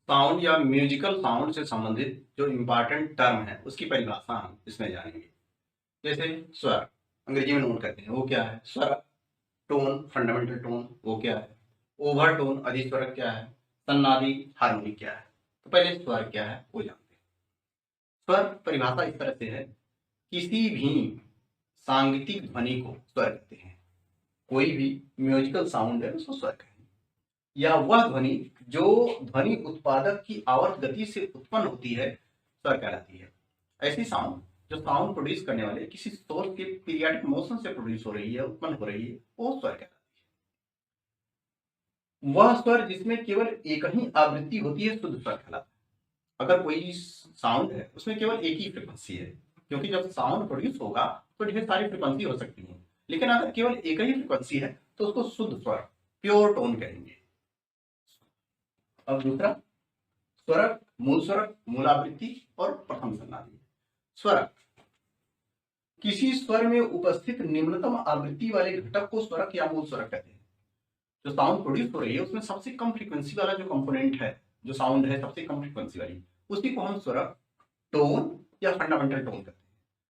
Sound या musical sound से संबंधित जो इम्पोर्टेंट टर्म है उसकी परिभाषा हम इसमें जानेंगे। जैसे स्वर, अंग्रेजी में नोट करते हैं वो क्या है, स्वर। टोन, फंडामेंटल टोन, वो क्या है। ओवरटोन, अधिस्वरक क्या है। सन्नादी, हार्मोनिक क्या है। तो पहले स्वर क्या है वो जानते हैं। स्वर परिभाषा इस तरह से है, किसी भी सांगीतिक ध्वनि को स्वर कहते हैं। कोई भी म्यूजिकल साउंड है उसको स्वर कहते हैं, या वह ध्वनि जो ध्वनि उत्पादक की आवर्त गति से उत्पन्न होती है स्वर कहलाती है। ऐसी साउंड जो साउंड प्रोड्यूस करने वाले किसी सोर्स के पीरियाडिक मोशन से प्रोड्यूस हो रही है, उत्पन्न हो रही है, वो स्वर कहलाती है। वह स्वर जिसमें केवल एक ही आवृत्ति होती है शुद्ध स्वर कहलाता है। अगर कोई साउंड है उसमें केवल एक ही फ्रिक्वेंसी है, क्योंकि जब साउंड प्रोड्यूस होगा तो ढेर सारी फ्रिक्वेंसी हो सकती है, लेकिन अगर केवल एक ही फ्रिक्वेंसी है तो उसको शुद्ध स्वर, प्योर टोन कहेंगे। अब दूसरा, स्वरक, मूल स्वरक, मूलावृत्ति और प्रथम सन्नादी। स्वरक, किसी स्वर में उपस्थित निम्नतम आवृत्ति वाले घटक को स्वरक या मूल स्वरक कहते हैं। जो साउंड प्रोड्यूस हो रही है उसमें सबसे कम फ्रीक्वेंसी वाला जो कंपोनेंट है, जो साउंड है सबसे कम फ्रीक्वेंसी वाली, उसी को हम स्वरक, टोन या फंडामेंटल टोन कहते हैं।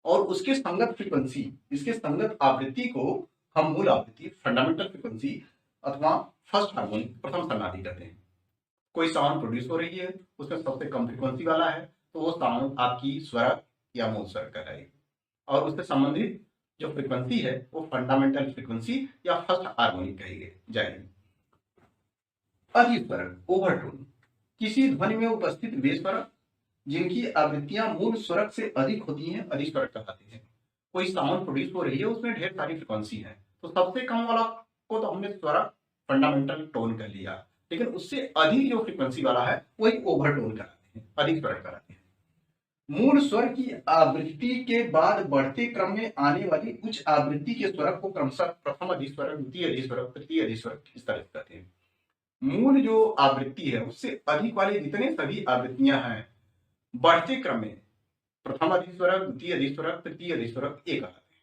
और उसके संगत फ्रीक्वेंसी, इसके संगत आवृत्ति को हम मूल आवृत्ति, फंडामेंटल फ्रीक्वेंसी अथवा फर्स्ट हार्मोनिक, प्रथम सन्नादी कहते हैं। कोई साउंड प्रोड्यूस हो रही है उसमें सबसे कम फ्रीक्वेंसी वाला है तो वो साउंड आपकी स्वरक या मूल स्वरक कहलाएगी, और उससे संबंधित जो फ्रीक्वेंसी है वो फंडामेंटल फ्रीक्वेंसी या फर्स्ट हार्मोनिक कही जाएगी। अधिस्वरक, ओवरटोन, किसी ध्वनि में उपस्थित वे स्वरक जिनकी आवृत्तियां मूल स्वरक से अधिक होती हैं अधिस्वरक कहलाते हैं। कोई साउंड प्रोड्यूस हो रही है उसमें ढेर सारी फ्रीक्वेंसी है, तो सबसे कम वाला को तो हमने स्वरक, फंडामेंटल टोन कर लिया, लेकिन उससे अधिक जो फ्रीक्वेंसी वाला है वही ओवरटोन कराते हैं, अधिक स्वरक कराते हैं। मूल स्वर की आवृत्ति के बाद बढ़ते क्रम में आने वाली उच्च आवृत्ति के स्वरक को क्रमशः प्रथम अधिस्वरक, द्वितीय अधिस्वरक, तृतीय अधिस्वरक इस तरह से कहते हैं। मूल जो आवृत्ति है उससे अधिक वाले जितने सभी आवृत्तियां हैं बढ़ते क्रम में प्रथम अधिस्वरक, द्वितीय अधिस्वरक, तृतीय अधिस्वरक एक कहलाते हैं।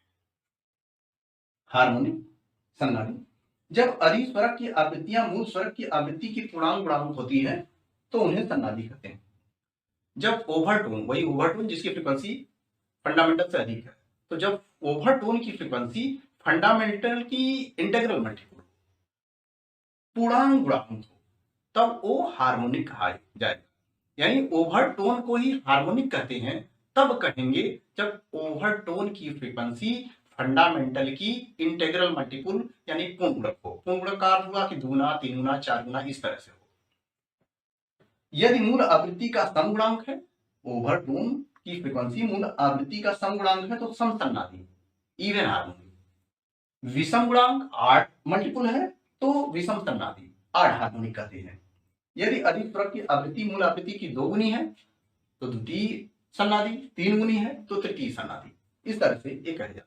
हार्मोनिक, सन्नादी, जब अधिस्वरक की आवृत्तियां मूल स्वरक की आवृत्ति की पूर्णांक होती है तो उन्हें सन्नादी कहते हैं। जब ओवरटोन, वही ओवरटोन जिसकी फ्रीक्वेंसी फंडामेंटल से अधिक है, तो जब ओवरटोन की फ्रीक्वेंसी फंडामेंटल की इंटीग्रल मल्टीपल, पूर्णांक गुणांक हो, तब वो हार्मोनिक कहा जाएगा। यानी ओवरटोन को ही हार्मोनिक कहते हैं तब कहेंगे जब ओवरटोन की फ्रीक्वेंसी फंडामेंटल की इंटीग्रल मल्टीपल यानी पूर्ण गुणक हो। पूर्ण गुणक का अर्थ हुआ कि 2 गुना, 3 गुना, 4 गुना इस तरह से हो। यदि मूल आवृत्ति का समगुणांक है, ओवरटोन की फ्रीक्वेंसी मूल आवृत्ति का समगुणांक है तो समसन्नादी, इवन हार्मोनिक। विषम गुणांक 8 मल्टीपल है तो विषम सन्नादी, 8 हार्मोनिक कहते हैं। यदि अधिस्वरक की आवृत्ति मूल आवृत्ति की 2 गुनी है तो द्वितीय सन्नादी, 3 गुनी है तो तृतीय सन्नादी, इस तरह से ये कहे जाते हैं।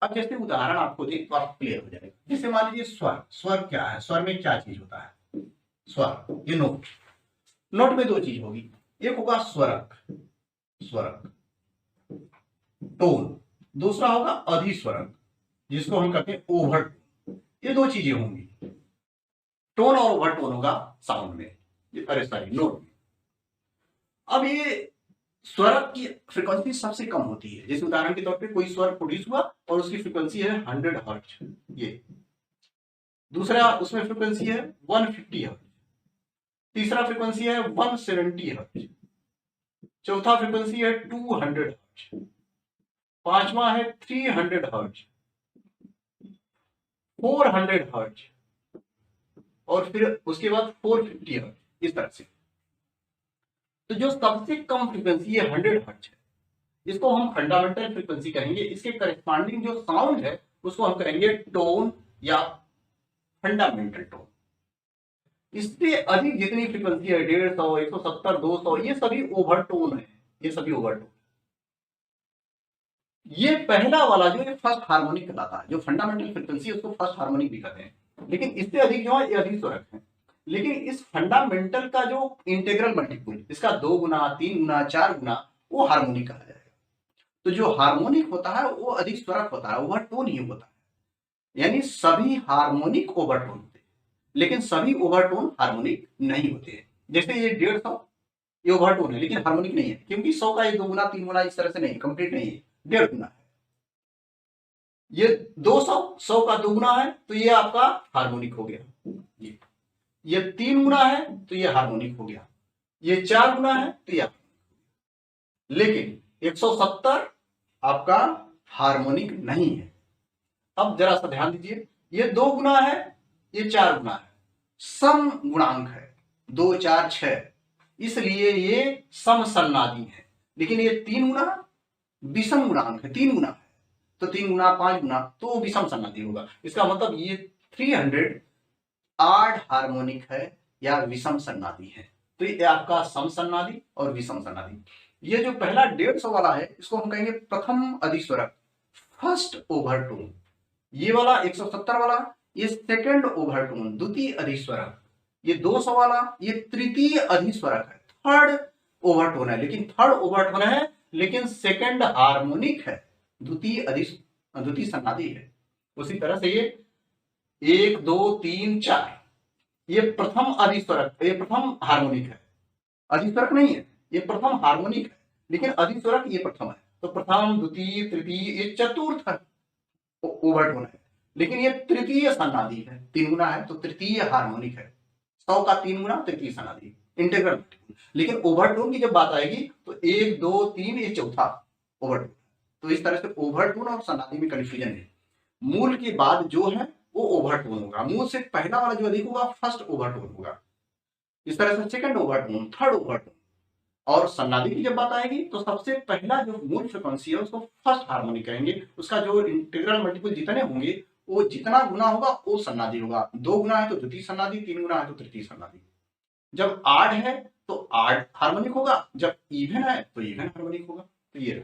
अब जैसे उदाहरण आपको दें तो आपको क्लियर हो जाएगा। जैसे मान लीजिए स्वर, स्वर क्या है, स्वर में क्या चीज होता है, स्वर ये नोट, नोट में 2 चीज होगी, एक होगा स्वरक, स्वरक टोन, दूसरा होगा अधिस्वरक जिसको हम कहते हैं ओवरटोन। ये 2 चीजें होंगी, टोन और ओवरटोन होगा साउंड में, अरे सॉरी नोट में। अब ये स्वरक की फ्रीक्वेंसी सबसे कम होती है। जैसे उदाहरण के तौर पे कोई स्वर प्रोड्यूस हुआ और उसकी फ्रीक्वेंसी है 100 हर्ट्ज, ये दूसरा उसमें फ्रीक्वेंसी है 150 हर्ट्ज, तीसरा फ्रीक्वेंसी है 170 हर्ट्ज, चौथा फ्रीक्वेंसी है 200 हर्ट्ज, पांचवा है 300 हर्ट्ज, 400 हर्ट्ज और फिर उसके बाद 450 हर्ट्ज, इस तरह से। तो जो सबसे कम फ्रीक्वेंसी है 100 हर्ट्ज है, इसको हम फंडामेंटल फ्रीक्वेंसी कहेंगे। इसके करस्पॉन्डिंग जो साउंड है उसको हम कहेंगे टोन या फंडामेंटल टोन। इससे अधिक जितनी फ्रीक्वेंसी है 150, 170, 200, ये सभी ओवरटोन है, ये सभी ओवरटोन। ये पहला वाला जो है फर्स्ट हार्मोनिक कहलाता है, जो फंडामेंटल फ्रीक्वेंसी है उसको फर्स्ट हार्मोनिक भी कहते हैं। लेकिन इससे अधिक जो है ये अधिस्वरक है। लेकिन इस फंडामेंटल का जो इंटीग्रल मल्टीपल, इसका 2 गुना, 3 गुना, 4 गुना, वो हार्मोनिक कहा जाएगा। तो जो हार्मोनिक होता है वो अधिस्वरक होता है, ओवरटोन ही होता है। यानी सभी हार्मोनिक ओवरटोन होते हैं, लेकिन सभी ओवरटोन हार्मोनिक नहीं होते हैं। जैसे ये 150, ये ओवरटोन है लेकिन हार्मोनिक नहीं है, क्योंकि 100 का ये 2 गुना 3 गुना इस तरह से नहीं, कंप्लीट नहीं है, 1.5 गुना है। ये 200, 100 का 2 गुना है तो ये आपका हार्मोनिक हो गया। ये 3 गुना है तो ये हार्मोनिक हो गया, ये 4 गुना है तो ये, लेकिन 170 आपका हार्मोनिक नहीं है। अब जरा सा ध्यान दीजिए, ये 2 गुना है, ये 4 गुना है, सम गुणांक है, 2 4 6, इसलिए ये सम सन्नादी है। लेकिन ये 3 गुना विषम गुणांक है, 3 गुना है, तो 3 गुना 5 गुना तो विषम सन्नादी होगा। इसका मतलब ये 300 आड हार्मोनिक है या विषम सन्नादी है। तो ये आपका सम सन्नादी और विषम सन्नादी। ये जो पहला 150 वाला है इसको हम कहेंगे प्रथम अधिस्वरक, फर्स्ट ओवरटोन। ये वाला 170 वाला ये सेकंड ओवरटोन, द्वितीय अधिस्वरक। ये 200 वाला ये तृतीय अधिस्वरक है, थर्ड ओवरटोन है, लेकिन थर्ड ओवरटोन है लेकिन सेकंड हार्मोनिक है, द्वितीय सन्नादी है। उसी तरह से ये 1 2 3 4 ये प्रथम अधिस्वरक, ये प्रथम हार्मोनिक है, अधिस्वरक नहीं है, ये प्रथम हार्मोनिक है लेकिन अधिस्वरक ये प्रथम है। तो प्रथम द्वितीय तृतीय ये चतुर्थ ओवरटोन है, लेकिन ये तृतीय सन्नादी है, 3 गुना है तो तृतीय हार्मोनिक है। 100 का 3 गुना तृतीय सन्नादी, इंटीग्रल। लेकिन ओवरटोन की जब बात आएगी तो 1 2 3 ये चौथा ओवरटोन। तो इस तरह से ओवरटोन और सन्नादी में कंफ्यूजन है। मूल के बाद जो है वो ओवरटोन होगा, मूल से पहला वाला जो अधिक होगा फर्स्ट ओवरटोन होगा। इस तरह से सेकंड ओवरटोन, थर्ड ओवरटोन। और सन्नादी की जब बात आएगी तो सबसे पहला जो मूल फ्रीक्वेंसी है उसको फर्स्ट हार्मोनिक कहेंगे। उसका जो इंटीग्रल मल्टीपल जितने होंगे वो जितना गुना होगा वो सन्नादी होगा। 2 गुना है तो द्वितीय सन्नादी, 3 गुना है तो तृतीय सन्नादी। जब आड है तो आड हार्मोनिक होगा, जब इवन है तो इवन हार्मोनिक होगा। तो ये